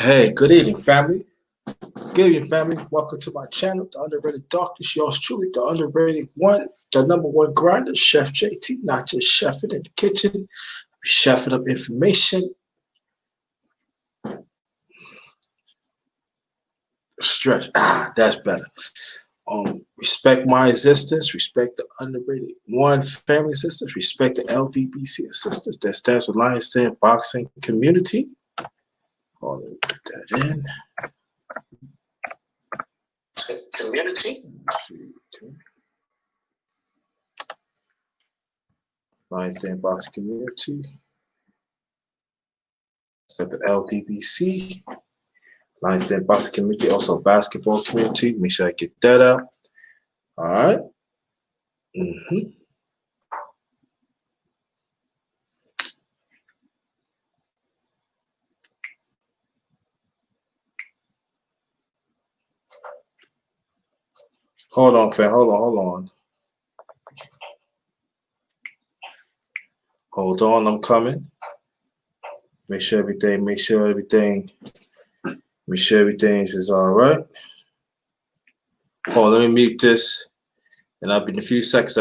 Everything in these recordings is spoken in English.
Hey, good evening, family. Good evening, family. Welcome to my channel, The Underrated Darkness. Yours truly, the underrated one, the number one grinder, Chef JT. Not just chefing in the kitchen, chefing up information, stretch. That's better. Respect my existence. Respect the underrated one family assistance. Respect the LDBC assistance. That stands for Lions Den Boxing Community. Let me put that in. Community. Lions Den Boxing Community. So the LDBC. Lions Den Boxing Community. Also basketball community. Make sure I get that out. All right. Hold on, fam. Hold on. Hold on, I'm coming. Make sure everything is all right. Hold on, let me mute this. And I'll be in a few seconds.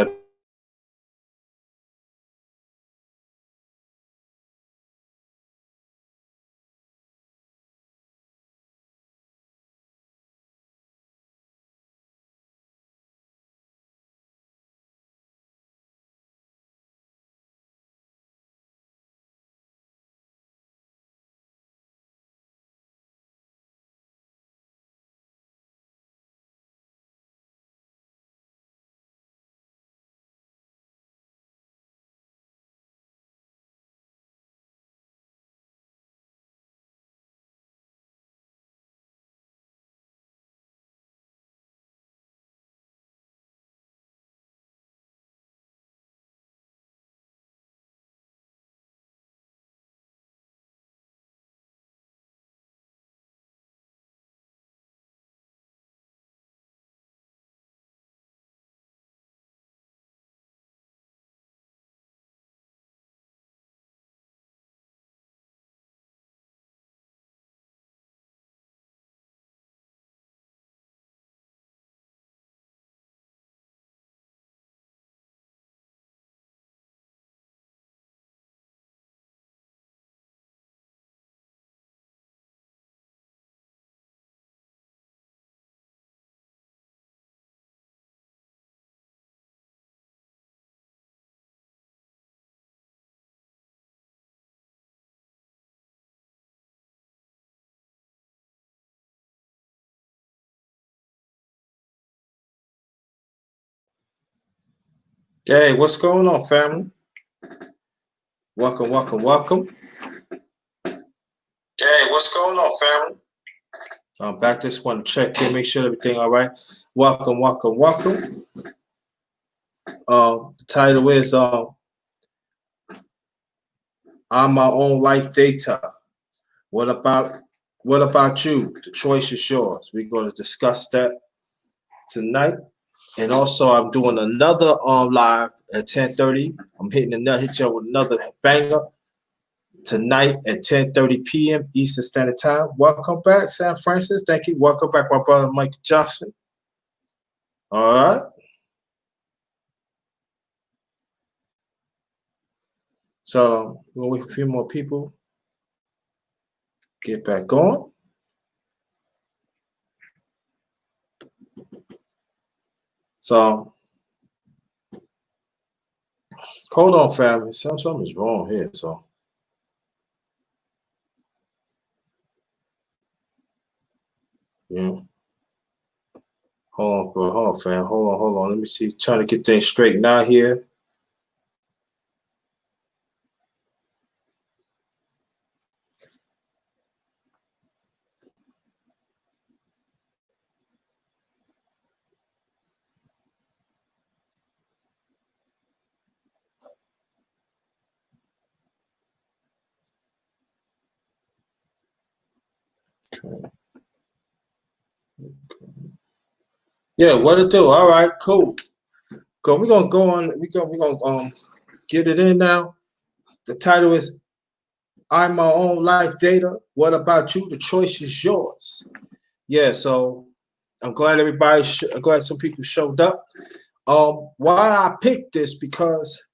Hey, what's going on, family? Welcome. Hey, what's going on, family? I'm back. Just want to check in, make sure everything all right. Welcome. The title is I'm my own life data. What about you? The choice is yours. We're going to discuss that tonight. And also I'm doing another live at 10:30. I'm hit you up with another banger tonight at 10:30 p.m. Eastern Standard Time. Welcome back, San Francisco. Thank you. Welcome back, my brother Michael Johnson. All right. So we'll wait for a few more people. Get back on. So hold on, family. Something's wrong here. So yeah. Hold on, fam. Hold on. Let me see. Trying to get things straightened out here. Okay. Yeah, what to do? All right, cool. We're gonna go on. We're gonna get it in now. The title is I'm my own life data. What about you? The choice is yours. Yeah, so I'm glad I'm glad some people showed up. Why I picked this because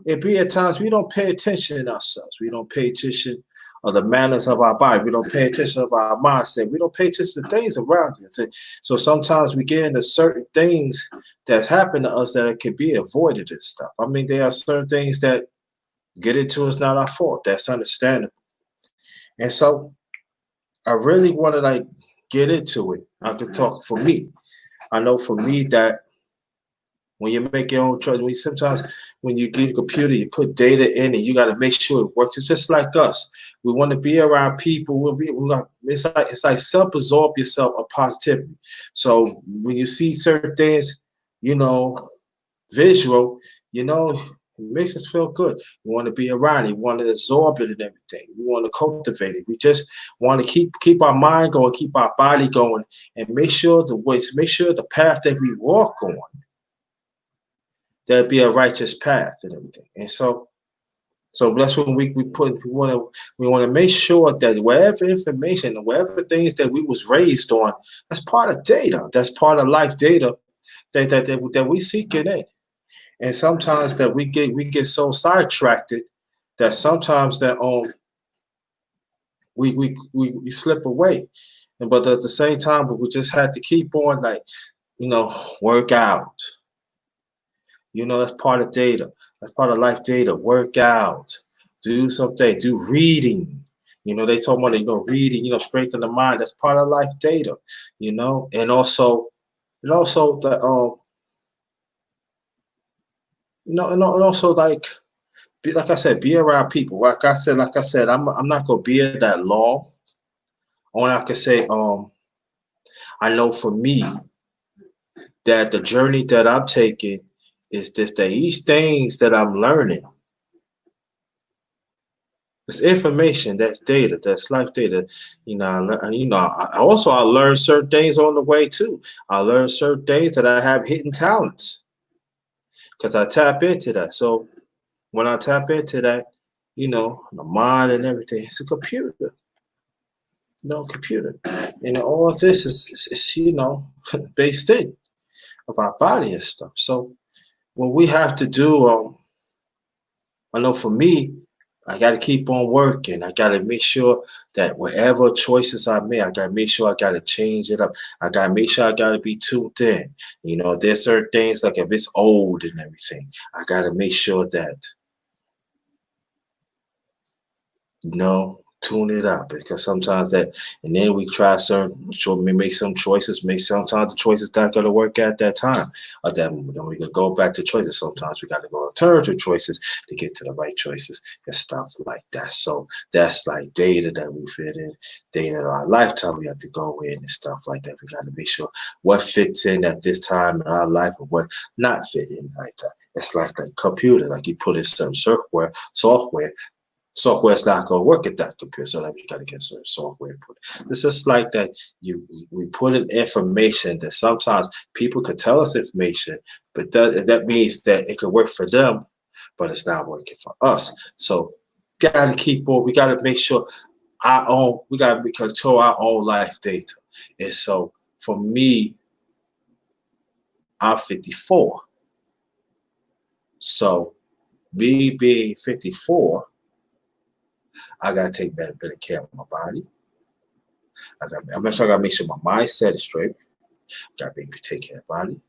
it be at times we don't pay attention to ourselves. We don't pay attention of the manners of our body. We don't pay attention of our mindset. We don't pay attention to things around us. So sometimes we get into certain things that happen to us that it can be avoided and stuff. I mean, there are certain things that get into us not our fault. That's understandable. And so I really want to like get into it. I can talk for me. I know for me that when you make your own choice, sometimes when you get a computer, you put data in it, you got to make sure it works. It's just like us. We want to be around people. It's like self-absorb yourself of positivity. So when you see certain things, you know, visual, it makes us feel good. We want to be around it. We want to absorb it and everything. We want to cultivate it. We just want to keep our mind going, keep our body going, and make sure the path that we walk on, that be a righteous path and everything. And so that's when we want to make sure that whatever information, whatever things that we was raised on, that's part of data. That's part of life data that we seeking in. And sometimes that we get so sidetracked that sometimes that we slip away. But at the same time, but we just had to keep on like, work out. That's part of data. That's part of life data. Work out. Do something. Do reading. They talk about reading, strengthen the mind. That's part of life data, and also the and also like I said, be around people. Like I said, I'm not gonna be here that long. Only I can say, I know for me that the journey that I'm taking is just that each things that I'm learning. It's information, that's data, that's life data. I learned certain things on the way too. I learned certain things that I have hidden talents because I tap into that. So when I tap into that, the mind and everything, it's a computer. Computer. And all this is based in of our body and stuff. So what we have to do, I know for me, I got to keep on working. I got to make sure that whatever choices I make, I got to make sure I got to change it up. I got to make sure I got to be tuned in. There's certain things like if it's old and everything, I got to make sure that, tune it up because sometimes and then we try make some choices, sometimes the choices not going to work at that time. Or then we could go back to choices. Sometimes we got to go alternative choices to get to the right choices and stuff like that. So that's like data that we fit in, data in our lifetime we have to go in and stuff like that. We got to make sure what fits in at this time in our life and what not fit in like that. It's like a computer, like you put in some software's not going to work at that computer, so that we got to get some software put. It's just like that. We put in information that sometimes people could tell us information, but that means that it could work for them, but it's not working for us. So got to keep on. We got to make sure we got to control our own life data. And so for me, I'm 54. So me being 54. I gotta take better care of my body. I gotta make sure my mindset is straight. Gotta take care of my body.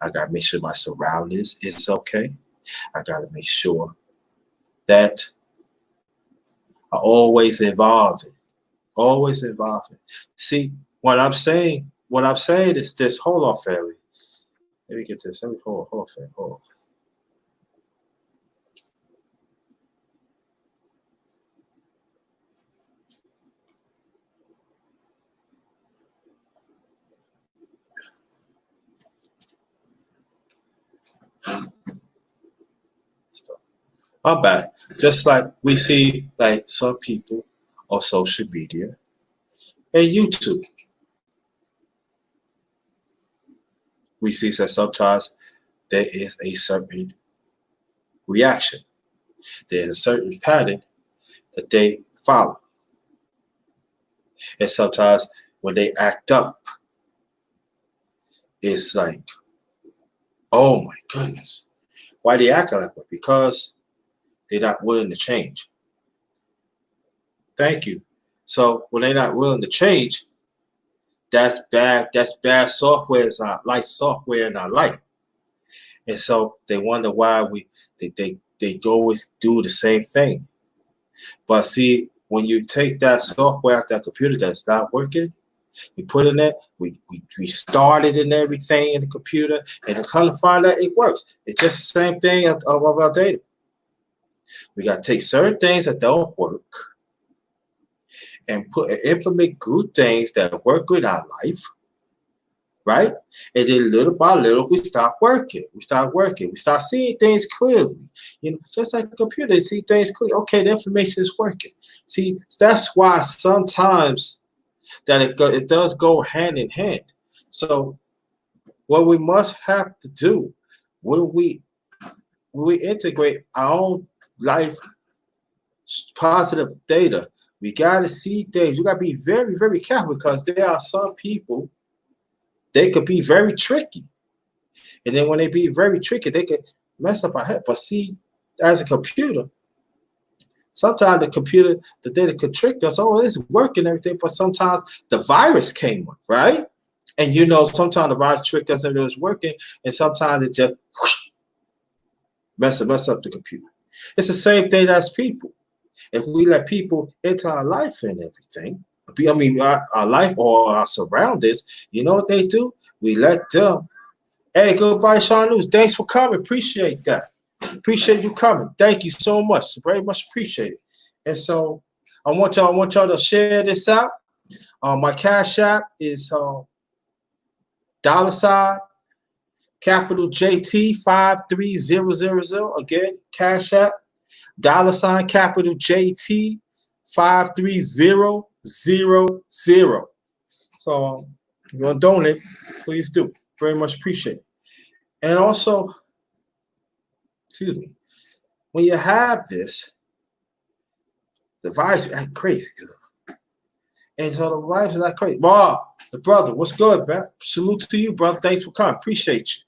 I gotta make sure my surroundings is okay. I gotta make sure that I always evolving. Always evolving. See, what I'm saying is this. Hold on, family. Let me get this. Let me hold on, family. Hold on. My bad. Just like we see like some people on social media and YouTube. We see that sometimes there is a certain reaction. There's a certain pattern that they follow. And sometimes when they act up, it's like, oh my goodness, why they acting like that? Because they're not willing to change. Thank you. So when they're not willing to change, that's bad. That's bad software. It's not like software in our life. And so they wonder why they always do the same thing. But see, when you take that software out that computer that's not working, we put in it, we started and everything in the computer, and to come to find out it works. It's just the same thing of our data. We got to take certain things that don't work and implement good things that work in our life, right? And then little by little, we start working. We start seeing things clearly. You know, just like a computer, you see things clearly. Okay, the information is working. See, that's why sometimes that it does go hand in hand. So what we must have to do when we integrate our own life positive data, we got to see things. You got to be very, very careful because there are some people, they could be very tricky. And then when they be very tricky, they could mess up our head. But see, as a computer, sometimes the data could trick us. Oh, it's working and everything. But sometimes the virus came up, right? And you know, sometimes the virus tricked us and it was working. And sometimes it just mess up the computer. It's the same thing as people. If we let people into our life and everything, I mean, our life or our surroundings, you know what they do? We let them. Hey, goodbye, Sean News. Thanks for coming. Appreciate that. Appreciate you coming. Thank you so much. Very much appreciate it. And so I want y'all to share this out. My Cash App is $ capital JT 53000. Again, Cash App $ capital JT 53000. So if you want to donate, please do. Very much appreciate it. And also, excuse me, when you have this, the vibes act crazy. And so the vibes are like crazy. Bob, the brother, what's good, man? Salute to you, brother. Thanks for coming. Appreciate you.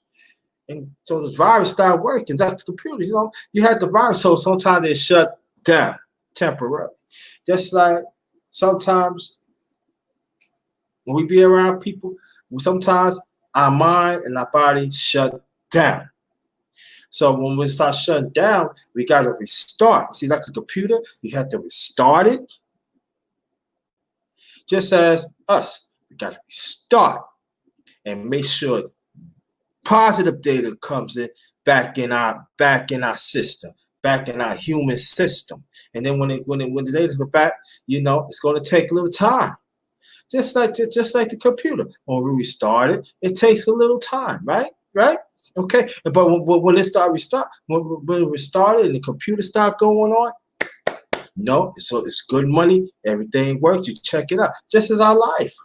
And so the virus started working. That's the computer. You know, you had the virus, so sometimes they shut down temporarily. Just like sometimes when we be around people, sometimes our mind and our body shut down. So when we start shutting down, we got to restart. See, like a computer, you have to restart it. Just as us, we got to restart and make sure positive data comes in back in our system, back in our human system. And then when the data go back, you know, it's going to take a little time. Just like the computer. When we restart it, it takes a little time, right? Right? Okay. But when it when we restart it and the computer start going on, no, so it's good money, everything works, you check it out. Just as our life.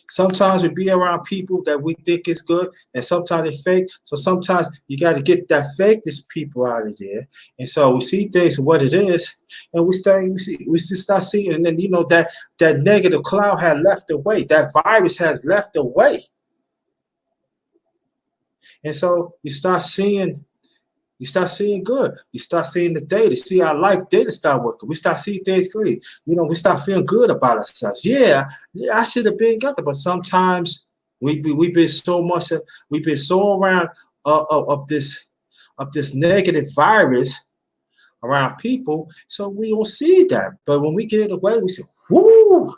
Sometimes we be around people that we think is good, and sometimes they fake. So sometimes you got to get that fakeness people out of there. And so we see things for what it is, and we just start seeing, and then you know that negative cloud had left away, that virus has left away, and so you start seeing good. You start seeing the data. See our life data start working. We start seeing things clearly. You know, we start feeling good about ourselves. Yeah, I should have been good. But sometimes we've been so around of this negative virus around people, so we don't see that. But when we get away, we say, "Whoo!"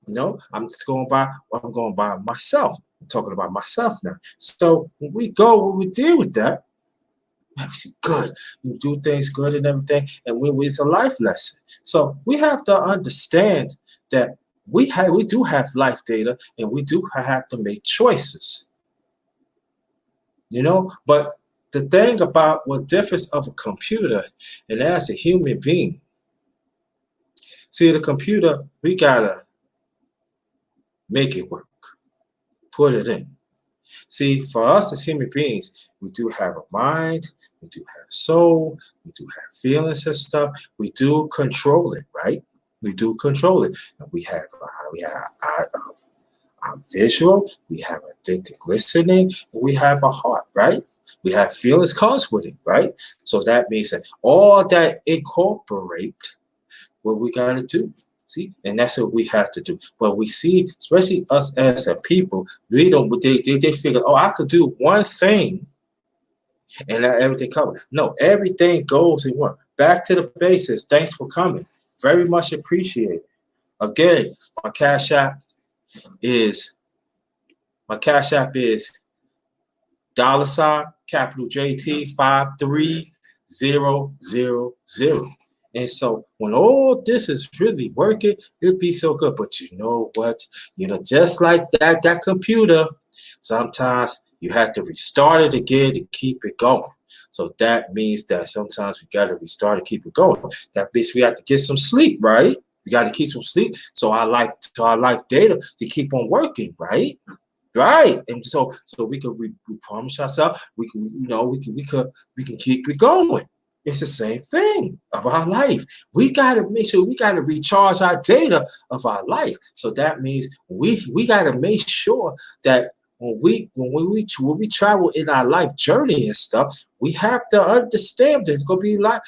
You know, I'm going by myself. I'm talking about myself now. So when we deal with that. Good, you do things good and everything, and it's a life lesson. So we have to understand that we do have life data, and we do have to make choices. You know, but the thing about what difference of a computer and as a human being, see the computer, we gotta make it work, put it in. See, for us as human beings, we do have a mind, we do have soul, we do have feelings and stuff. We do control it, right? We do control it. And we have our visual, we have authentic listening, and we have a heart, right? We have feelings comes with it, right? So that means that all that incorporate what we got to do. See, and that's what we have to do. But we see, especially us as a people, we don't. They figure, oh, I could do one thing, and everything covered. No, everything goes in one. Back to the basics. Thanks for coming. Very much appreciated. Again, my Cash App is $ capital JT 53000. And so when all this is really working, it'd be so good. But you know what? Just like that computer, sometimes you have to restart it again to keep it going. So that means that sometimes we got to restart to keep it going. That means we have to get some sleep, right? We got to keep some sleep. So I like data to keep on working, right? Right, and so we promise ourselves we can keep it going. It's the same thing of our life. We gotta make sure we gotta recharge our data of our life. So that means we gotta make sure that when we travel in our life journey and stuff, we have to understand there's gonna be a lot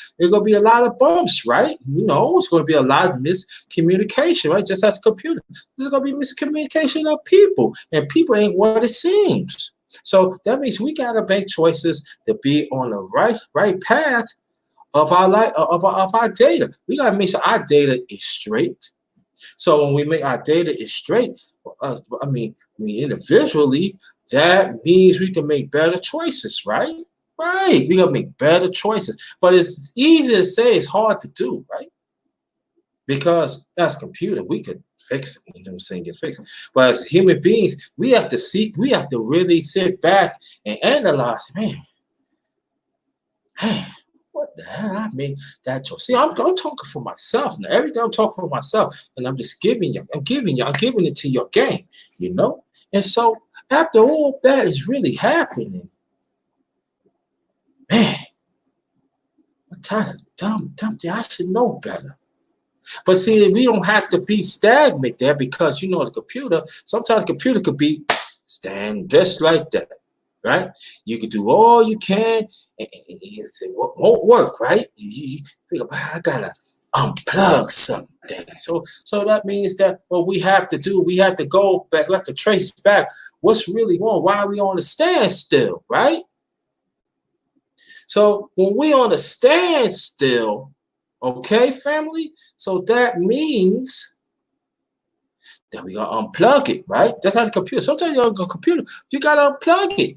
of bumps, right? It's gonna be a lot of miscommunication, right? Just as a computer, there's gonna be miscommunication of people, and people ain't what it seems. So that means we gotta make choices to be on the right path of our life of our data. We gotta make sure our data is straight. So when we make our data is straight, individually, that means we can make better choices, right? Right. We gotta make better choices. But it's easy to say, it's hard to do, right? Because that's a computer, we could fix it. You know what I'm saying? Get fixed. But as human beings, we have to really sit back and analyze, man, what the hell I made that choice? See, I'm talking for myself now. Every day I'm talking for myself, and I'm just giving it to your game, And so after all that is really happening, man, what kind of dumb thing? I should know better. But see, we don't have to be stagnant there, because sometimes the computer could be stand just like that. Right? You can do all you can, and it won't work, right? You think about, I gotta unplug something. So that means that what we have to go back, we have to trace back what's really wrong, why are we on a standstill, right? So when we on a standstill, okay, family, so that means that we gotta unplug it, right? That's how the computer. Sometimes you're on a computer, you gotta unplug it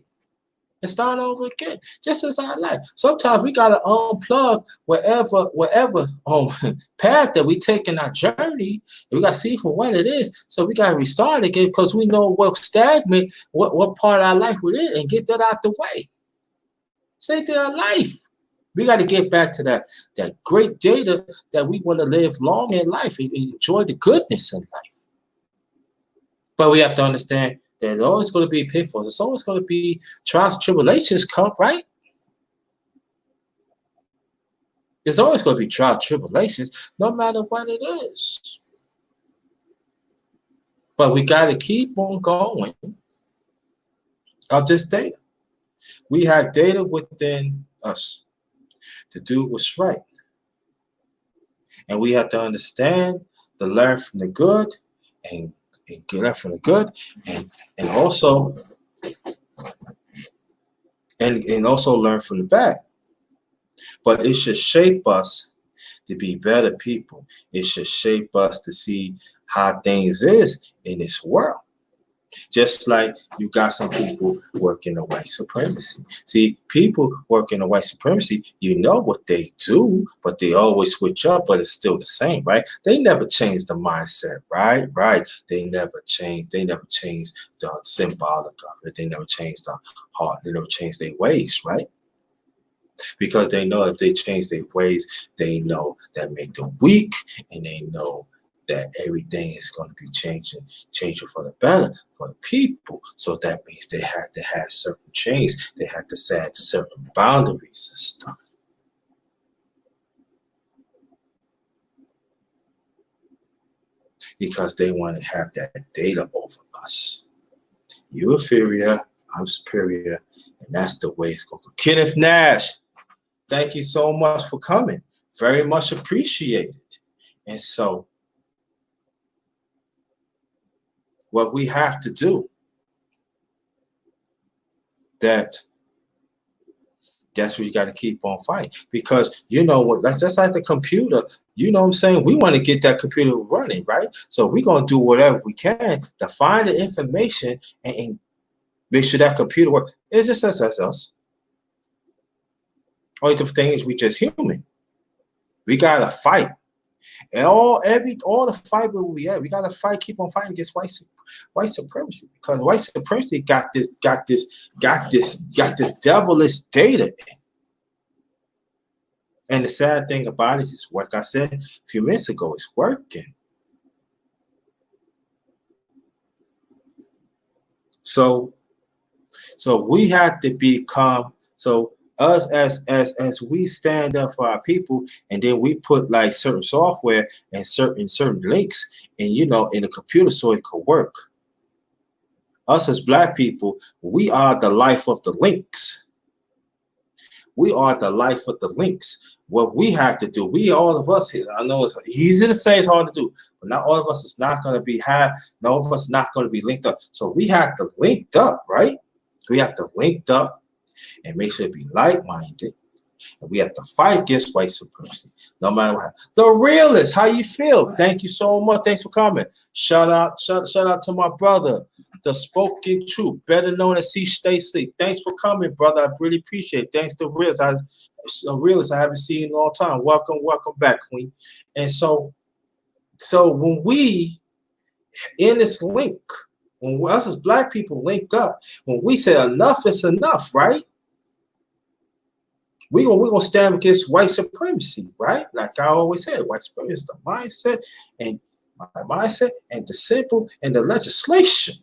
and start over again. Just as our life. Sometimes we gotta unplug whatever path that we take in our journey, and we gotta see for what it is. So we gotta restart again, because we know what stagnant, what part of our life we're in, and get that out the way. Same thing in our life. We got to get back to that great data that we want to live long in life and enjoy the goodness in life. But we have to understand there's always going to be pitfalls. There's always going to be trials and tribulations come, right? There's always going to be trials and tribulations, no matter what it is. But we got to keep on going of this data. We have data within us to do what's right. And we have to understand to learn from the good and learn from the good and also learn from the bad. But it should shape us to be better people. It should shape us to see how things is in this world. Just like you got some people working the white supremacy. See, people working the white supremacy, you know what they do, but they always switch up, but it's still the same, right? They never change the mindset, right? Right. They never change. They never change the symbolic of it. They never change the heart. They never change their ways, right? Because they know if they change their ways, they know that make them weak, and they know that everything is going to be changing for the better for the people. So that means they had to have certain change. They had to set certain boundaries and stuff. Because they want to have that data over us. You're inferior, I'm superior, and that's the way it's going to go. Kenneth Nash, thank you so much for coming. Very much appreciated. And so, what we have to do, that's what you got to keep on fighting. Because you know what, that's just like the computer. You know what I'm saying? We want to get that computer running, right? So we're going to do whatever we can to find the information and make sure that computer works. It just says that's us. Only the thing is we just human. We got to fight. And all the fight where we at, we gotta fight, keep on fighting against white supremacy, because white supremacy got this devilish data. And the sad thing about it is, like I said a few minutes ago, it's working. So we have to become us as we stand up for our people, and then we put like certain software and certain links in in the computer so it could work. Us as Black people, we are the life of the links. We are the life of the links. What we have to do, all of us here, I know it's easy to say, it's hard to do, but not all of us is not going to be no of us not going to be linked up. So we have to link up, right? We have to link up and make sure to be like-minded. And we have to fight against white supremacy, no matter what. The realist, how you feel? Thank you so much. Thanks for coming. Shout out to my brother, the spoken truth, better known as C. Stay Sleep. Thanks for coming, brother. I really appreciate it. Thanks to realist. I haven't seen in a long time. Welcome back, Queen. And so when we in this link, when us as Black people link up, when we say enough is enough, right? We're gonna stand against white supremacy, right? Like I always said, white supremacy is the mindset and the simple and the legislation.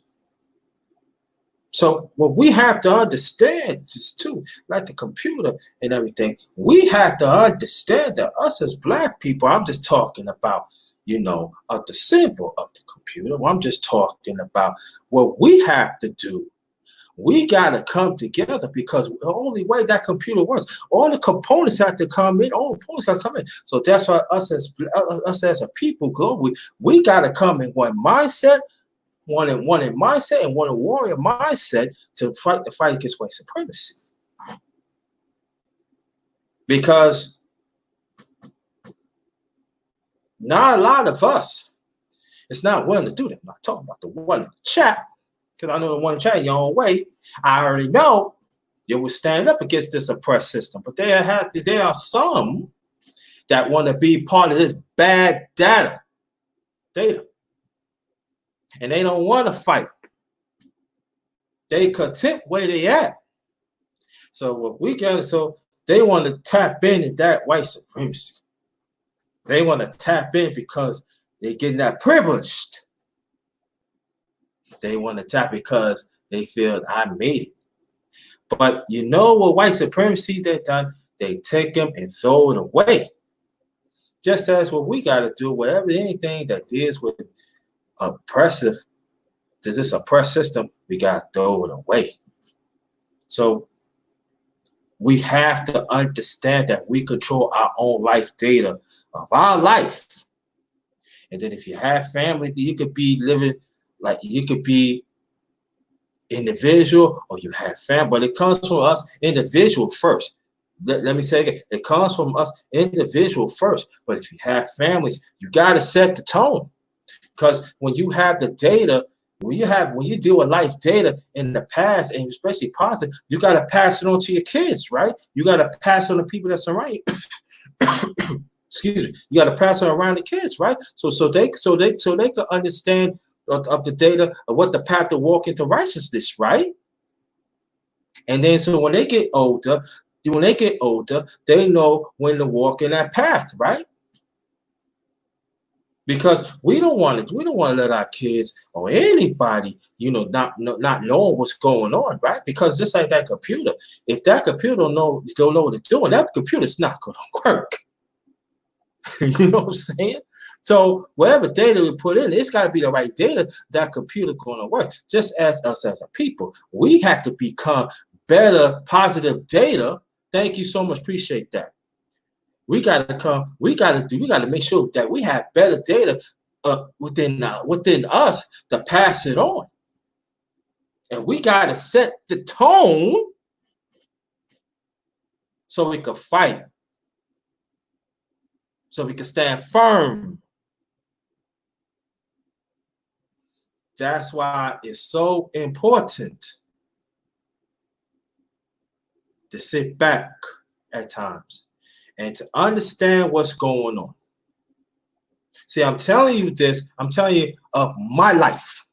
So what we have to understand is too, like the computer and everything, we have to understand that us as Black people, I'm just talking about, of the symbol of the computer. I'm just talking about what we have to do. We got to come together, because the only way that computer works, all the components have to come in. All the components got to come in. So that's why us as a people globally, we got to come in one mindset, one in mindset, and one in warrior mindset to fight the fight against white supremacy. Because not a lot of us, it's not willing to do that. I'm not talking about the one in the chat. Because I know the one chat your own way, I already know you will stand up against this oppressed system. But there are some that want to be part of this bad data. And they don't want to fight. They content where they at. So what we got, they want to tap into that white supremacy. They want to tap in because they're getting that privileged. They want to tap because they feel I made it. But you know what white supremacy they've done? They take them and throw it away. Just as what we got to do, anything that deals with this oppressed system, we got to throw it away. So we have to understand that we control our own life data of our life. And then if you have family, you could be living like you could be individual or you have family, but it comes from us individual first. Let me say it. It comes from us individual first. But if you have families, you got to set the tone. Because when you have the data, when you deal with life data in the past, and especially positive, you got to pass it on to your kids, right? You got to pass it on to people that surround you. Excuse me. You got to pass it around the kids, right? So they can understand of the data of what the path to walk into righteousness, right? And then so when they get older, they know when to walk in that path, right? because we don't want to let our kids or anybody, not knowing what's going on, right? Because just like that computer, if that computer don't know what it's doing, that computer's not going to work. You know what I'm saying? So whatever data we put in, it's got to be the right data that computer going to work. Just as us as a people, we have to become better, positive data. Thank you so much. Appreciate that. We got to make sure that we have better data within us to pass it on. And we got to set the tone so we can fight, so we can stand firm. That's why it's so important to sit back at times and to understand what's going on. See, I'm telling you this. I'm telling you of my life.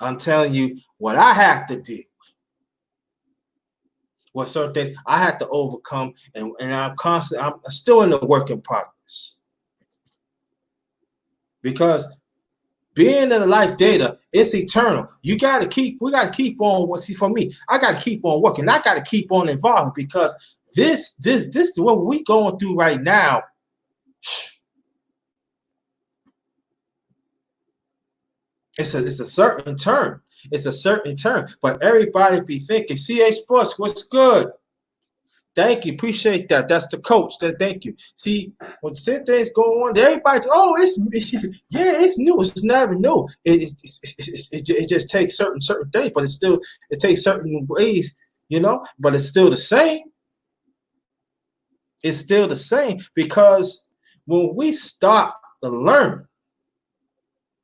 I'm telling you what I have to do. What certain things I have to overcome, and I'm still in the work in progress. Because being in the life data, it's eternal. We got to keep on. See, for me, I got to keep on working. I got to keep on evolving, because this is what we going through right now. It's a certain term. It's a certain term. But everybody be thinking, CA Sports, what's good? Thank you. Appreciate that. That's the coach. Thank you. See, when certain things go on, everybody, it's new. It's never new. It just takes certain things, but it takes certain ways, but it's still the same. It's still the same, because when we start to learn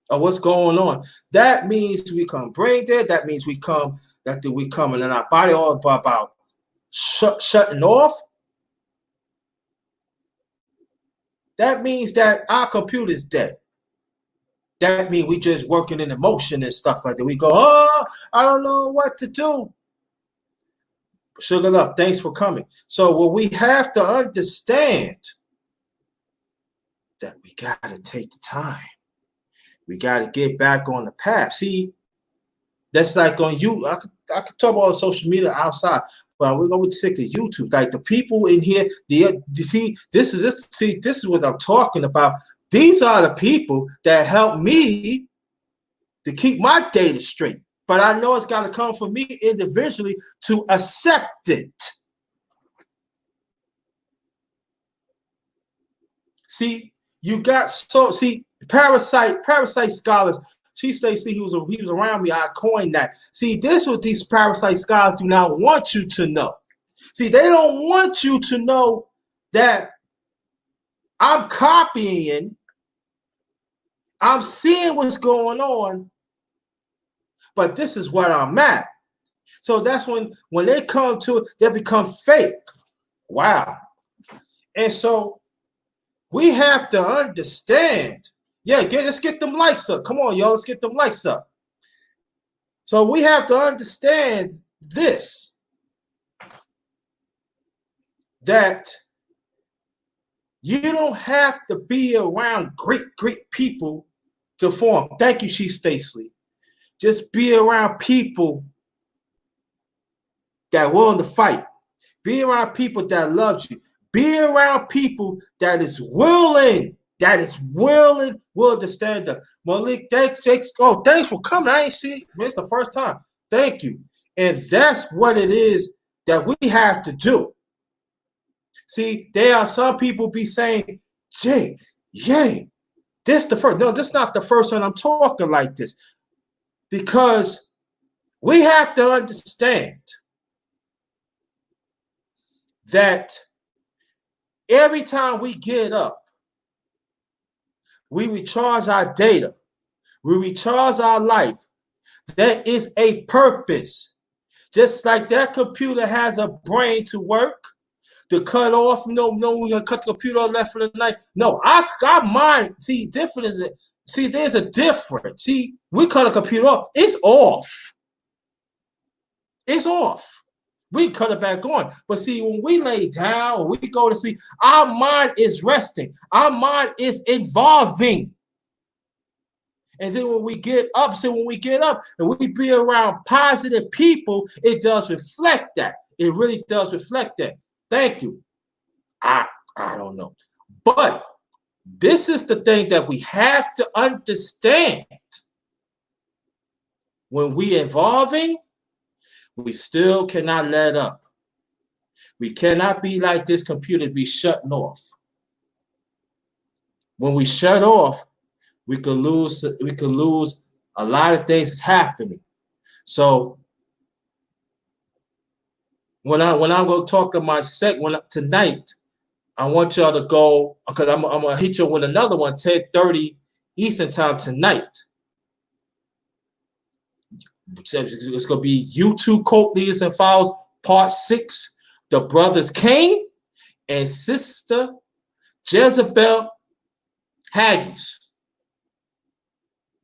of what's going on, that means we come brain dead. That means we come and then our body all about shutting off. That means that our computer is dead. That means we just working in emotion and stuff like that. We go, I don't know what to do. Sugar Love, thanks for coming. So what we have to understand, that we got to take the time. We got to get back on the path. See, that's like on you. I could talk about social media outside, but we're going to stick to YouTube. Like the people in here, this is what I'm talking about. These are the people that help me to keep my data straight. But I know it's got to come from me individually to accept it. See, parasite scholars. She states he was around me. I coined that. See, this is what these parasite scholars do not want you to know. See, they don't want you to know that I'm copying, I'm seeing what's going on, but this is what I'm at. So that's when they come to it, they become fake. Wow. And so we have to understand. Yeah, let's get them likes up. Come on, y'all, let's get them likes up. So we have to understand this, that you don't have to be around great people to form. Thank you, She Stacey. Just be around people that are willing to fight. Be around people that love you. Be around people that is willing to stand up. Malik, thanks for coming. I ain't see it. It's the first time. Thank you. And that's what it is that we have to do. See, there are some people be saying, Jay, yay, this the first. No, this is not the first time I'm talking like this. Because we have to understand that every time we get up, we recharge our data, we recharge our life. There is a purpose. Just like that computer has a brain to work, to cut off, we're gonna cut the computer off left for the night. No, our mind, see, different is it. See, there's a difference. See, we cut a computer off, it's off. It's off. We cut it back on. But see, when we lay down, when we go to sleep, our mind is resting. Our mind is evolving. And then when we get up, and we be around positive people, it does reflect that. It really does reflect that. Thank you. I don't know. But this is the thing that we have to understand. When we evolving, we still cannot let up. We cannot be like this computer, be shutting off. When we shut off, we could lose a lot of things that's happening. So when I'm going to talk to my tonight, I want y'all to go, because I'm going to hit you with another one, 10:30 Eastern time tonight. It's going to be YouTube Cult Leaders and Files Part 6, the brothers Cain and Sister Jezebel Haggis.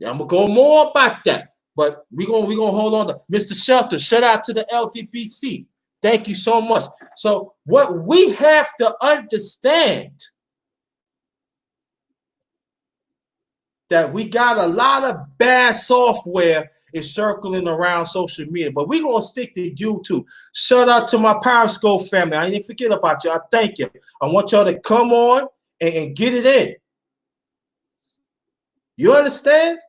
I'm gonna go more about that, but we're gonna hold on to Mr. Shelter. Shout out to the LDBC. Thank you so much. So what we have to understand, that we got a lot of bad software is circling around social media, but we're gonna stick to YouTube. Shout out to my Periscope family. I didn't forget about you. I thank you. I want y'all to come on and get it in. You understand?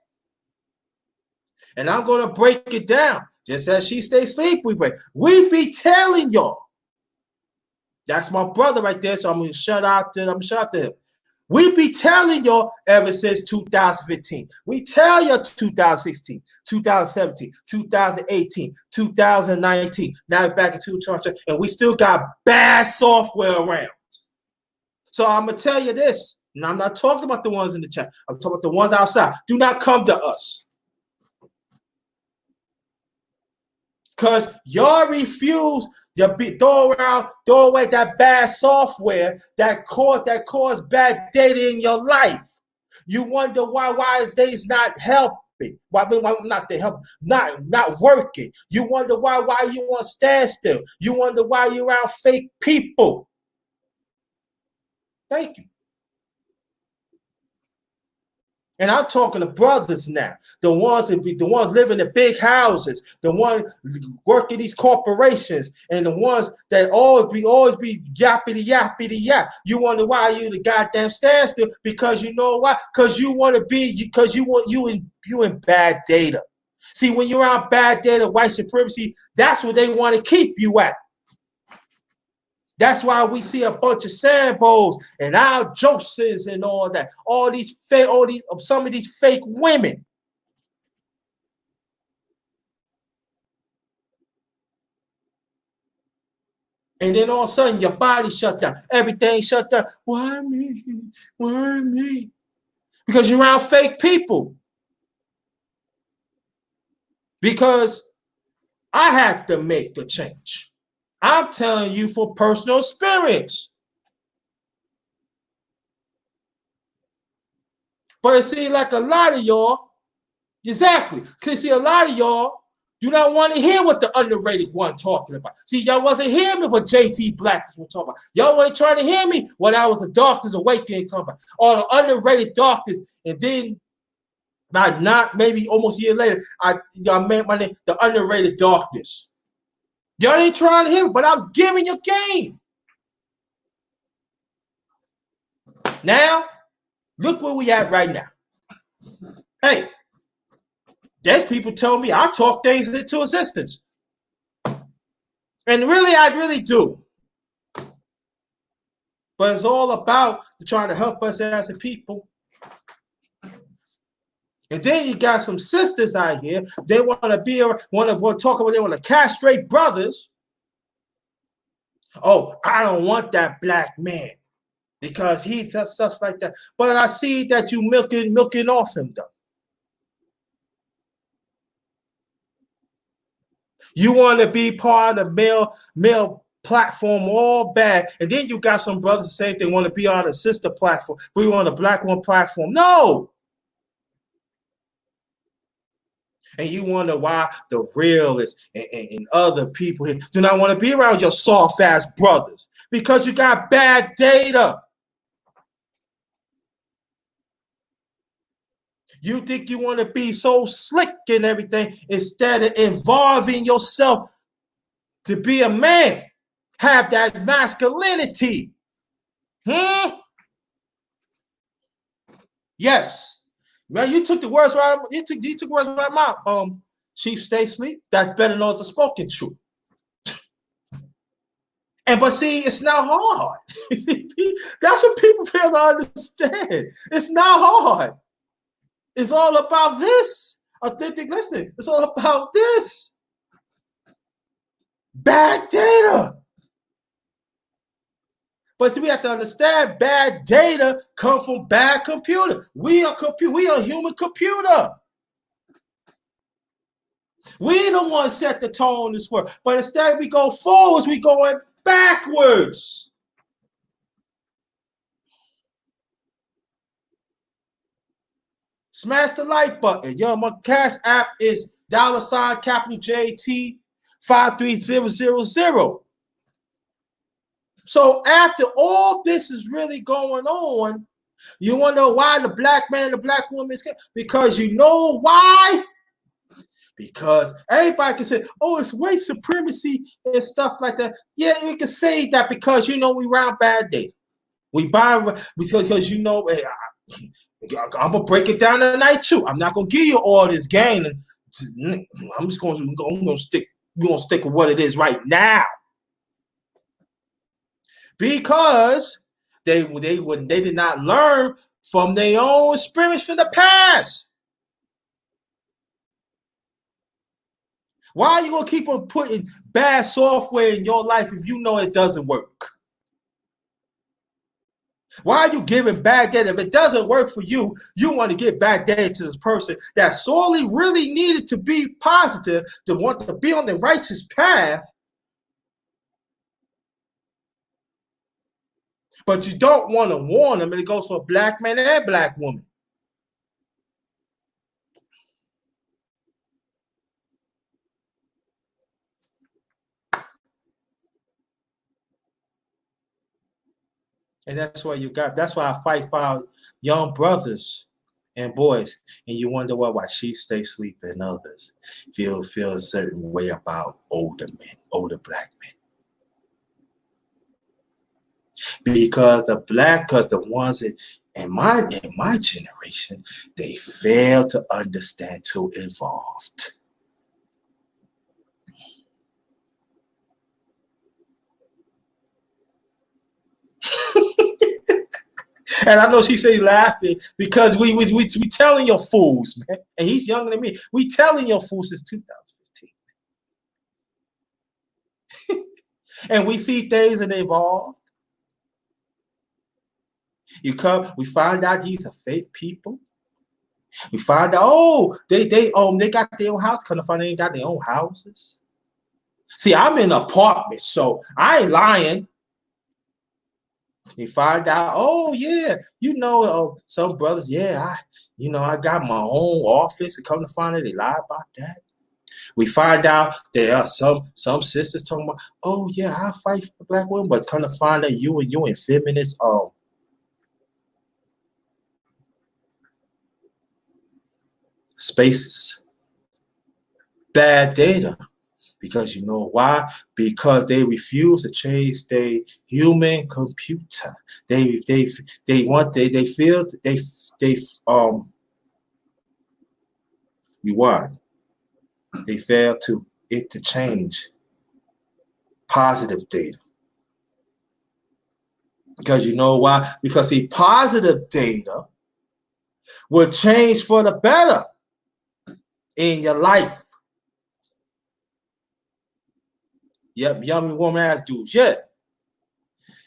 And I'm going to break it down. Just as she stay asleep, we break. We be telling y'all. That's my brother right there. So I'm going to shout out to him. We be telling y'all ever since 2015. We tell you 2016, 2017, 2018, 2019. Now we're back in 2020. And we still got bad software around. So I'm going to tell you this. And I'm not talking about the ones in the chat. I'm talking about the ones outside. Do not come to us. Because y'all refuse to throw away that bad software that cause bad data in your life. You wonder why is not helping. Why not they help? Not working. You wonder why you on standstill. You wonder why you're around fake people. Thank you. And I'm talking to brothers now, the ones living in big houses, the ones working these corporations, and the ones that always be yappity yap. You wonder why you the goddamn standstill? Because you know why? Because you in bad data. See, when you're around bad data, white supremacy, that's what they want to keep you at. That's why we see a bunch of Sambos and Al Josephs and all that. Some of these fake women. And then all of a sudden your body shut down. Everything shut down. Why me? Why me? Because you're around fake people. Because I had to make the change. I'm telling you for personal experience. But it seems like a lot of y'all, exactly, because see, a lot of y'all do not want to hear what the underrated one talking about. See, y'all wasn't hearing me what JT Black was talking about. Y'all weren't trying to hear me when I was the Darkness Awakening talking about. Or the underrated darkness, and then not maybe almost a year later, y'all made my name the underrated darkness. Y'all ain't trying to hear me, but I was giving you game. Now, look where we at right now. Hey, there's people telling me I talk things into existence. And really, I really do. But it's all about trying to help us as a people. And then you got some sisters out here. They want to talk about, they want to castrate brothers. Oh, I don't want that black man because he does stuff like that. But I see that you milking off him, though. You want to be part of the male platform, all bad. And then you got some brothers, the same thing, want to be on a sister platform. We want a black one platform. No. And you wonder why the realists and other people here do not want to be around your soft ass brothers, because you got bad data. You think you want to be so slick and everything instead of involving yourself to be a man, have that masculinity. Yes. Man, you took the words right. You took words right out. Chief, stay asleep. That better know it's a spoken truth. And but see, it's not hard. That's what people fail to understand. It's not hard. It's all about this. Authentic listening. It's all about this. Bad data. But see, we have to understand bad data come from bad computer. We are a human computer. We the ones set the tone in this world. But instead we go forwards, we going backwards. Smash the like button. Yo, my cash app is $JT 53000. So after all this is really going on, you wonder why the black man, the black woman is scared? Because you know why? Because everybody can say, oh, it's white supremacy and stuff like that. Yeah, we can say that because you know we round bad data. We buy because you know I'm gonna break it down tonight too. I'm not gonna give you all this game. I'm just gonna stick. We're gonna stick with what it is right now. Because they did not learn from their own experience from the past. Why are you gonna keep on putting bad software in your life if you know it doesn't work? Why are you giving bad data? If it doesn't work for you, you want to give bad data to this person that sorely really needed to be positive, to want to be on the righteous path, but you don't want to warn them, and it goes for a black man and black woman. And that's why that's why I fight for our young brothers and boys. And you wonder why she stay sleeping and others feel a certain way about older men, older black men. Because the ones in my generation, they fail to understand too evolved. And I know she say laughing because we telling your fools, man. And he's younger than me. We telling your fools since 2015. And we see things and evolved. We find out these are fake people. We find out, oh, they got their own house. Come to find they ain't got their own houses. See, I'm in an apartment, so I ain't lying. We find out, oh yeah, some brothers, yeah, I got my own office. And come to find out, they lie about that. We find out there are some sisters talking about, oh yeah, I fight for the black women, but come to find out you and feminists spaces. Bad data. Because you know why? Because they refuse to change their human computer. They feel rewind. They fail to change positive data. Because you know why? Because see, positive data will change for the better in your life. Yep, yummy woman ass dudes. Yeah.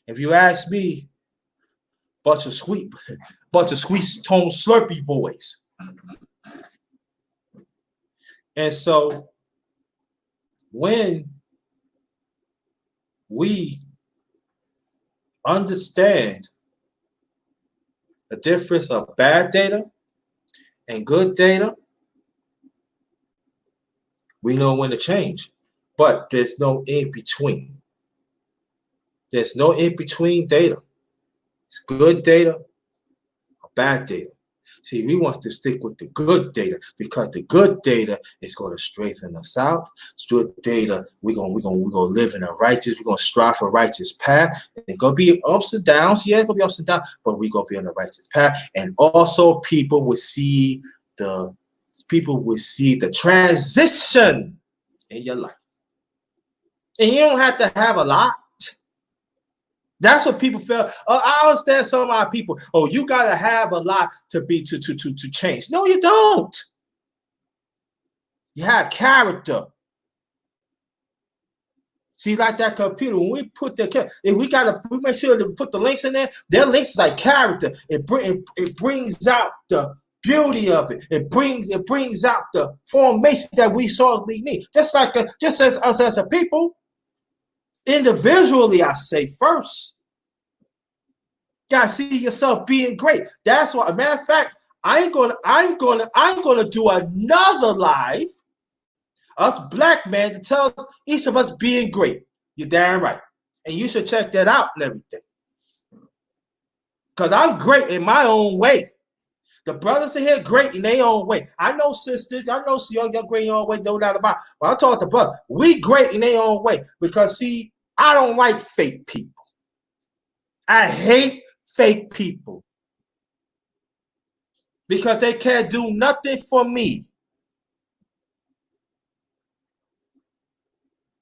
If you ask me, bunch of sweet tone slurpy boys. And so when we understand the difference of bad data and good data, We know when to change, but there's no in between. There's no in between data. It's good data or bad data. See, we want to stick with the good data because the good data is going to straighten us out. It's good data. We're gonna live in a righteous. We're gonna strive for a righteous path. There's gonna be ups and downs. Yeah, it's gonna be ups and downs, but we're gonna be on the righteous path. And also, people will see the transition in your life, and you don't have to have a lot. That's what people feel. I understand some of our people. Oh, you gotta have a lot to change. No, you don't. You have character. See, like that computer, when we put we make sure to put the links in there. Their links is like character. It brings out the beauty of it. It brings out the formation that we sorely need. Just as us as a people, individually, I say first. You gotta see yourself being great. That's why, a matter of fact, I'm gonna do another live, us black men, to tell each of us being great. You're damn right. And you should check that out and everything. Because I'm great in my own way. The brothers in here great in their own way. I know sisters, I know y'all great in your own way, no doubt about it. But I'm talking to brothers. We great in their own way. Because see, I don't like fake people. I hate fake people because they can't do nothing for me.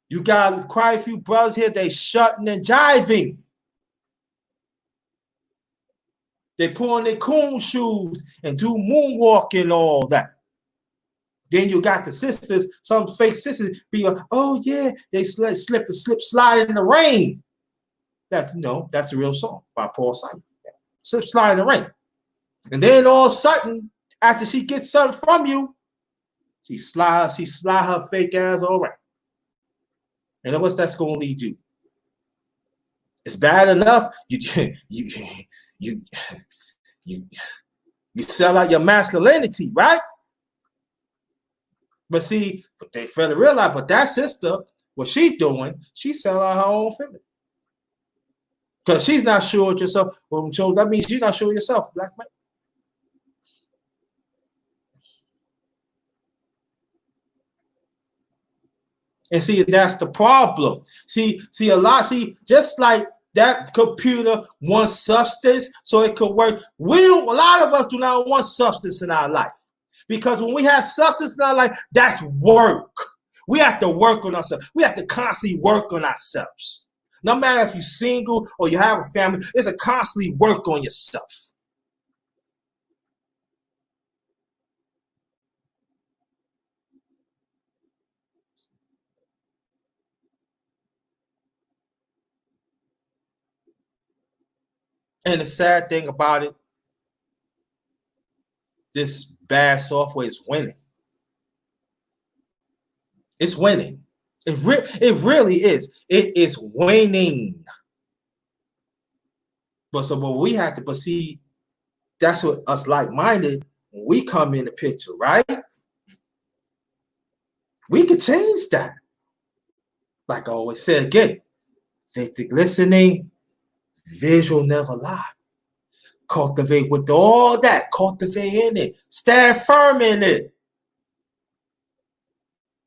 You got quite a few brothers here, they shutting and jiving. They put on their coon shoes and do moonwalking and all that. Then you got the sisters, some fake sisters be like, oh yeah, they slip, slide in the rain. That's a real song by Paul Simon. Slip, slide in the rain. And then all of a sudden, after she gets something from you, she slide her fake ass all right. And what's that's gonna lead you? It's bad enough you sell out your masculinity, right? But they fail to realize, but that sister, what she's doing, she sell out her own feminine. Because she's not sure of yourself. Well, so that means you're not sure of yourself, black man. And see, that's the problem. See, just like that computer wants substance so it could work. A lot of us do not want substance in our life. Because when we have substance in our life, that's work. We have to work on ourselves. We have to constantly work on ourselves. No matter if you're single or you have a family, it's a constantly work on yourself. And the sad thing about it, this bad software is winning. It's winning. It really is. It is winning. But we have to, but see, that's what us like-minded, when we come in the picture, right? We could change that. Like I always say again, think listening, visual never lie. Cultivate with all that. Cultivate in it. Stand firm in it.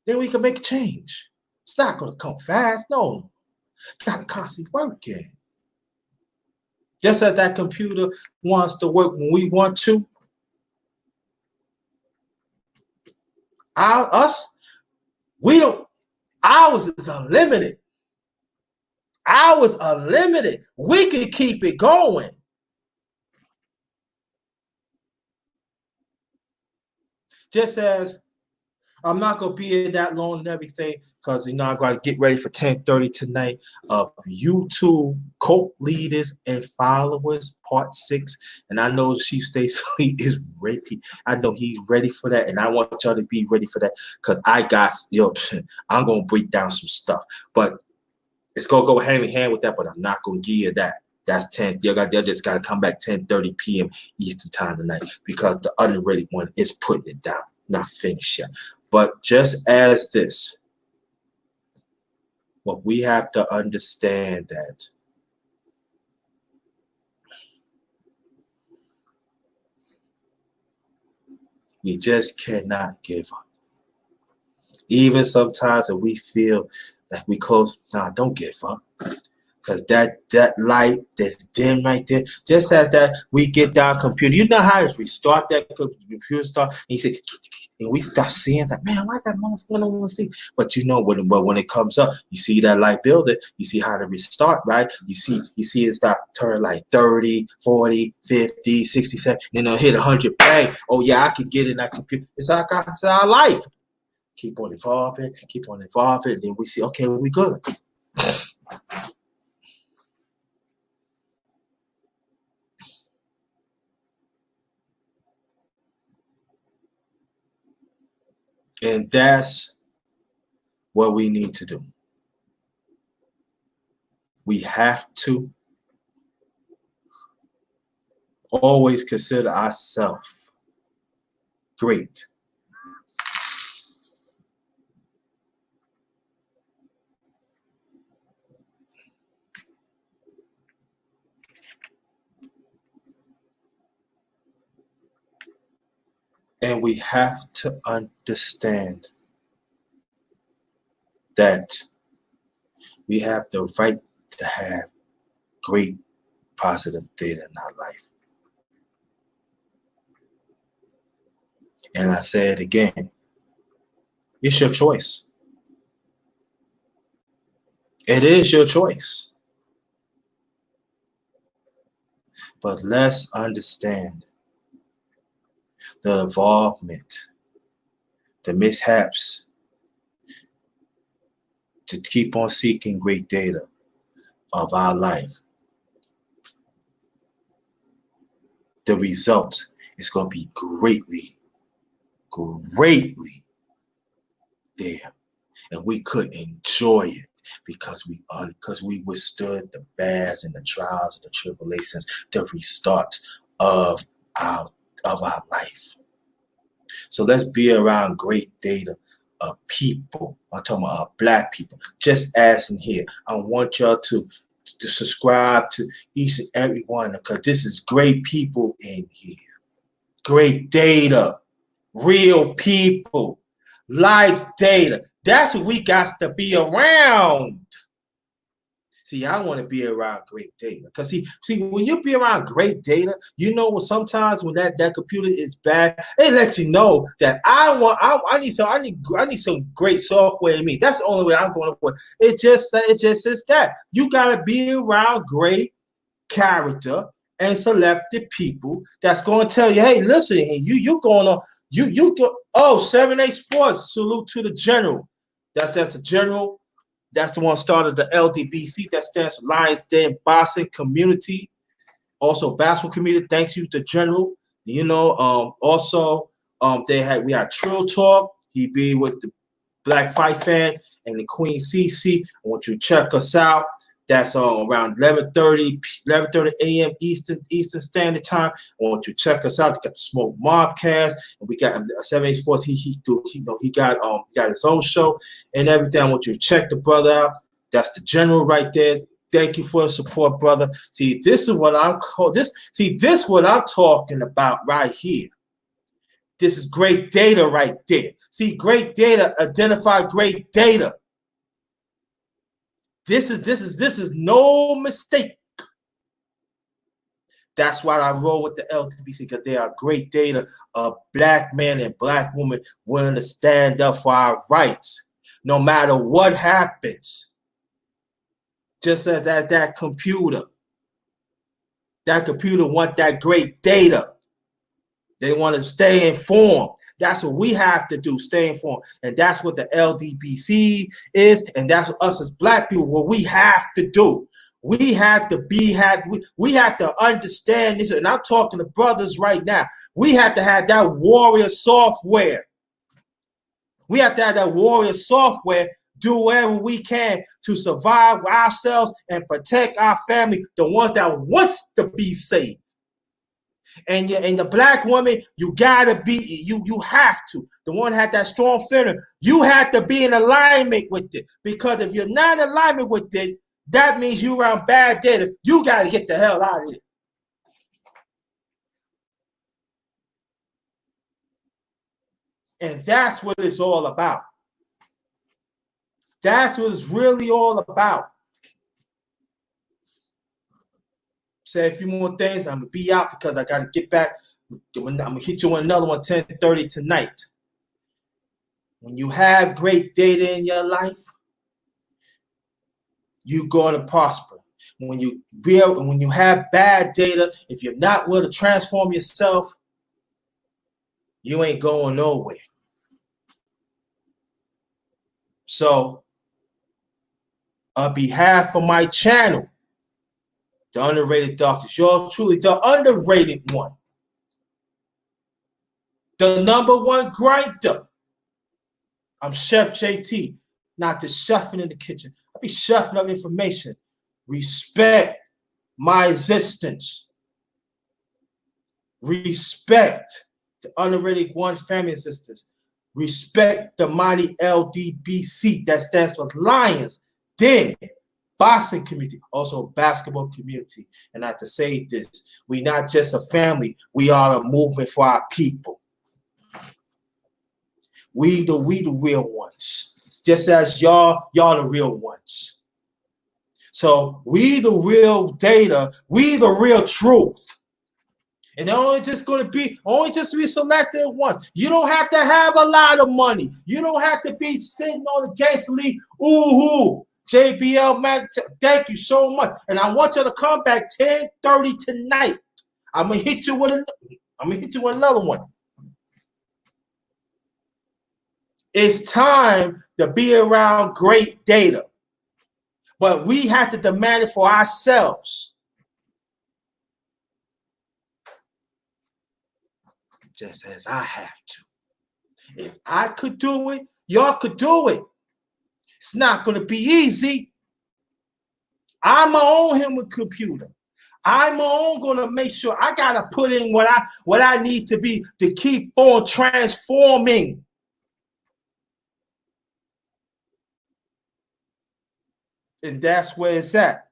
Then we can make a change. It's not going to come fast. No. You got to constantly work it. Just as that computer wants to work when we want to. Ours is unlimited. Ours unlimited. We can keep it going. Just as I'm not going to be in that long and everything because, I got to get ready for 10:30 tonight of YouTube cult leaders and followers, part 6. And I know Chief Stacy is ready. I know he's ready for that. And I want y'all to be ready for that because I'm going to break down some stuff. But it's going to go hand in hand with that, but I'm not going to give you that. That's 10. They just got to come back 10:30 p.m. Eastern time tonight because the unready one is putting it down. Not finished yet. But just as this, what we have to understand that we just cannot give up. Even sometimes if we feel like we close, nah, don't give up. Because that light that's dim right there, just as that we get down computer, you know how to restart that computer start, and you say, and we start seeing that, man, why that motherfucker don't want to see? But you know, when it comes up, you see that light building, you see how to restart, right? You see it start turn like 30, 40, 50, 67, hit 100, bang. Oh yeah, I could get in that computer. It's like it's our life. Keep on evolving, and then we see, okay, we good. And that's what we need to do. We have to always consider ourselves great. And we have to understand that we have the right to have great positive data in our life. And I say it again, it's your choice. It is your choice. But let's understand the involvement, the mishaps, to keep on seeking great data of our life. The result is going to be greatly there. And we could enjoy it because we withstood the bads and the trials and the tribulations, the restart of our life. So let's be around great data of people. I'm talking about Black people. Just as in here, I want y'all to subscribe to each and every one, because this is great people in here. Great data, real people, live data. That's what we got to be around. See, I want to be around great data, because see, when you be around great data, you know, sometimes when that computer is bad, it lets you know that I need some great software in me. That's the only way I'm going to work. It just is that you got to be around great character and selected people that's going to tell you, hey, listen, you go. Oh, 7A Sports, salute to the general. That's the general. That's the one started the LDBC. That stands for Lions Den Boxing Community. Also, basketball community. Thanks you to General. Also, we had Trill Talk. He be with the Black Fight Fan and the Queen CC. I want you to check us out. That's around 11:30 a.m. Eastern Standard Time. I want you to check us out. We got the Smoke Mobcast, and we got 7A Sports. He got his own show and everything. I want you to check the brother out. That's the general right there. Thank you for the support, brother. See, this is what what I'm talking about right here. This is great data right there. See, great data, identify great data. This is no mistake. That's why I roll with the LTBC, because they are great data of Black men and Black women willing to stand up for our rights, no matter what happens. Just as that computer want that great data. They want to stay informed. That's what we have to do, stay informed. And that's what the LDBC is, and that's what us as Black people, what we have to do. We have to we have to understand this, and I'm talking to brothers right now. We have to have that warrior software. We have to have that warrior software, do whatever we can to survive ourselves and protect our family, the ones that wants to be saved. And the black woman, you gotta be, you have to. The one had that strong feeling, you have to be in alignment with it. Because if you're not in alignment with it, that means you around bad data. You gotta get the hell out of it. And that's what it's all about. That's what it's really all about. Say a few more things. I'm gonna be out because I gotta get back. I'm gonna hit you with another one 10:30 tonight. When you have great data in your life, you're gonna prosper. When you have bad data, if you're not willing to transform yourself, you ain't going nowhere. So, on behalf of my channel, the underrated doctors, yours truly, the underrated one, the #1 grinder. I'm Chef JT, not the chefing in the kitchen. I be chefing up information. Respect my existence. Respect the underrated one family assistance. Respect the mighty LDBC, that stands for Lions Den Boxing community, also a basketball community. And I have to say this, we not just a family, we are a movement for our people. We the real ones. Just as y'all the real ones. So we the real data, we the real truth. And they're only just be selected once. You don't have to have a lot of money. You don't have to be sitting on the gangster league. Ooh, JBL man, thank you so much. And I want you to come back 10:30 tonight. I'm gonna hit you with another one. It's time to be around great data. But we have to demand it for ourselves. Just as I have to. If I could do it, y'all could do it. It's not going to be easy. I'm my own human computer. I'm my own going to make sure I got to put in what I need to be to keep on transforming. And that's where it's at.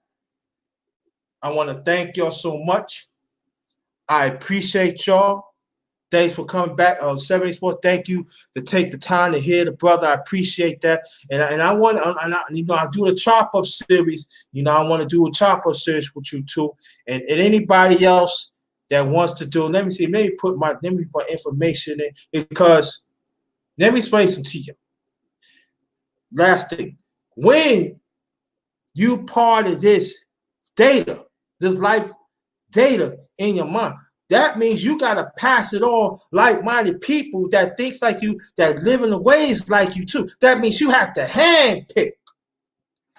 I want to thank y'all so much. I appreciate y'all. Thanks for coming back. 70 Sports, thank you to take the time to hear the brother. I appreciate that. And I do the chop up series. I want to do a chop up series with you too. And anybody else that wants to do, let me see, maybe put my information in, because let me explain some to you. Last thing, when you part of this data, this life data in your mind, that means you got to pass it on like-minded people that thinks like you, that live in the ways like you too. That means you have to handpick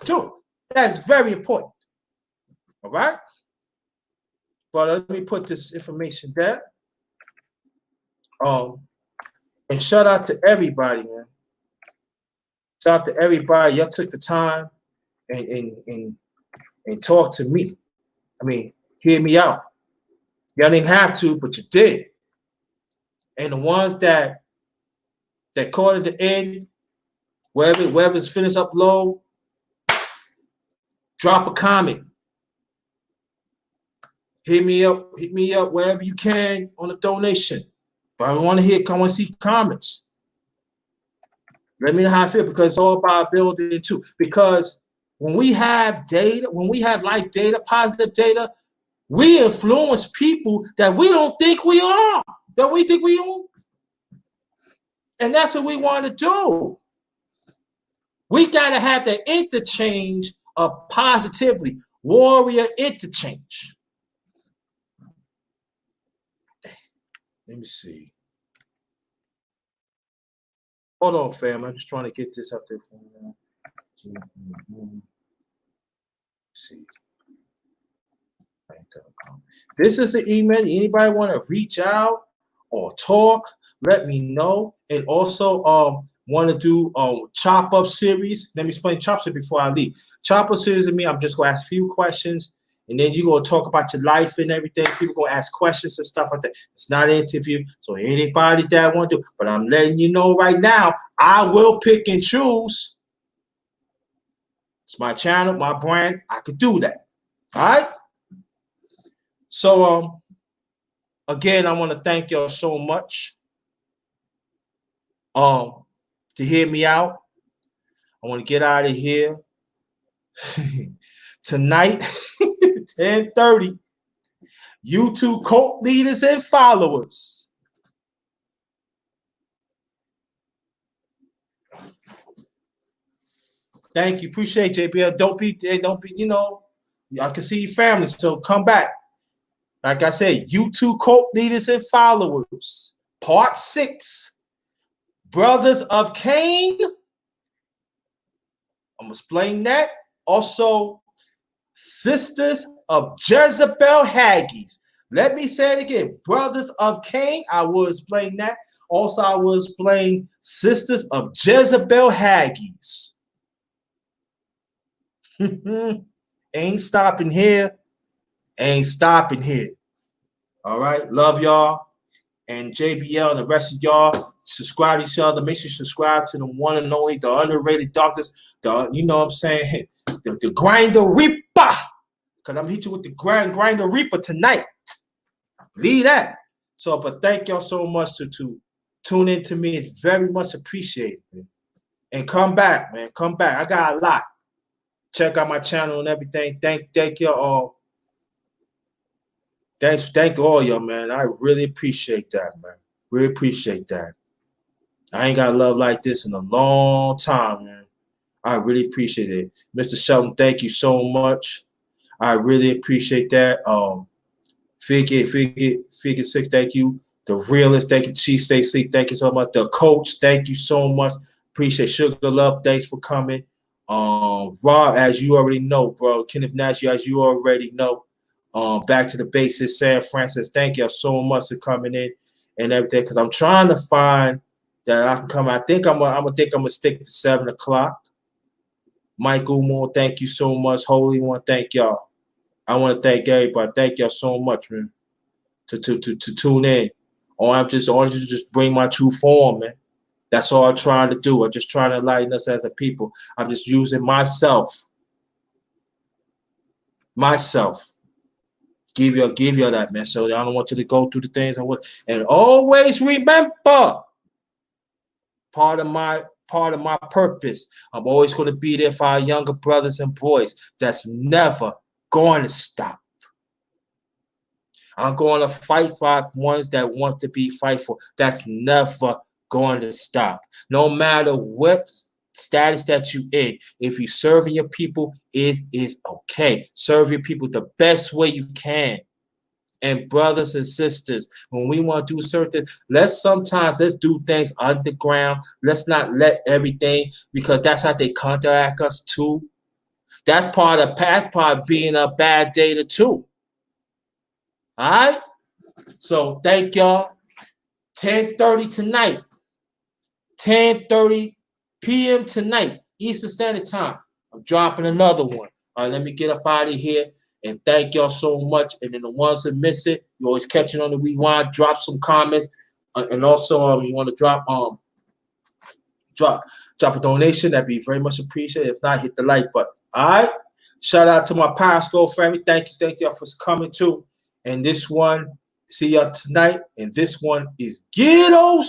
too. That's very important. All right? But let me put this information there. And shout out to everybody, man. Shout out to everybody. Y'all took the time and talk to me. I mean, hear me out. Y'all didn't have to, but you did. And the ones that caught at the end, wherever's finished up low, drop a comment. Hit me up wherever you can on a donation. But I want to see comments. Let me know how I feel, because it's all about building too. Because when we have data, when we have life data, positive data, we influence people that we don't think we are, that we think we are. And that's what we want to do. We got to have the interchange of positively, warrior interchange. Let me see. Hold on, fam. I'm just trying to get this up there for you. See. This is the email. Anybody want to reach out or talk, let me know. And also want to do chop up series. Let me explain chop up before I leave. Chop up series of me, I'm just going to ask a few questions, And then you're gonna talk about your life and everything. People gonna ask questions and stuff like that. It's not an interview, so anybody that want to, but I'm letting you know right now, I will pick and choose. It's my channel, my brand. I could do that. All right. So again, I want to thank y'all so much. To hear me out. I want to get out of here. Tonight, 10:30. YouTube cult leaders and followers. Thank you. Appreciate JBL. Don't be, you know, I can see your family, so come back. Like I said, YouTube cult leaders and followers. Part 6. Brothers of Cain. I'm going to explain that. Also, Sisters of Jezebel Haggies. Let me say it again. Brothers of Cain. I will explain that. Also, I will explain Sisters of Jezebel Haggies. Ain't stopping here. Ain't stopping here. All right. Love y'all. And JBL and the rest of y'all, subscribe to each other. Make sure you subscribe to the one and only, the underrated doctors. You know what I'm saying? The Grinder Reaper. Because I'm hitting you with the Grinder Reaper tonight. Leave that. So, but thank y'all so much to tune in to me. It's very much appreciated. And come back, man. Come back. I got a lot. Check out my channel and everything. Thank y'all all. Thank all y'all, man. I really appreciate that, man. Really appreciate that. I ain't got love like this in a long time, man. I really appreciate it. Mr. Shelton, thank you so much. I really appreciate that. Figure 6, thank you. The Realist, thank you. Chief Stacy, thank you so much. The Coach, thank you so much. Appreciate Sugar Love, thanks for coming. Rob, as you already know, bro. Kenneth Nash, as you already know. Back to the Basics, San Francis, thank you so much for coming in and everything. Because I'm trying to find that I can come. I think I'm gonna stick to 7 o'clock. Michael Moore, thank you so much. Holy One, thank y'all. I want to thank everybody. Thank y'all so much, man. To tune in. I want you to just bring my true form, man. That's all I'm trying to do. I'm just trying to enlighten us as a people. I'm just using myself. Give you that, man. So I don't want you to go through the things and always remember part of my purpose. I'm always going to be there for our younger brothers and boys. That's never going to stop. I'm going to fight for ones that want to be fightful. That's never going to stop. No matter what status that you in, if you're serving your people, it is okay. Serve your people the best way you can. And brothers and sisters, when we want to do certain, let's do things underground. Let's not let everything, because that's how they counteract us too. That's part of being a bad data too. All right. So thank y'all. 10:30 tonight. 10:30 p.m. tonight, Eastern Standard Time. I'm dropping another one. All right, let me get up out of here. And thank y'all so much. And then the ones that miss it, you always catch it on the rewind. Drop some comments, and also you want to drop a donation. That'd be very much appreciated. If not, hit the like button. All right. Shout out to my Periscope family. Thank y'all for coming too. And this one, see y'all tonight. And this one is Ghetto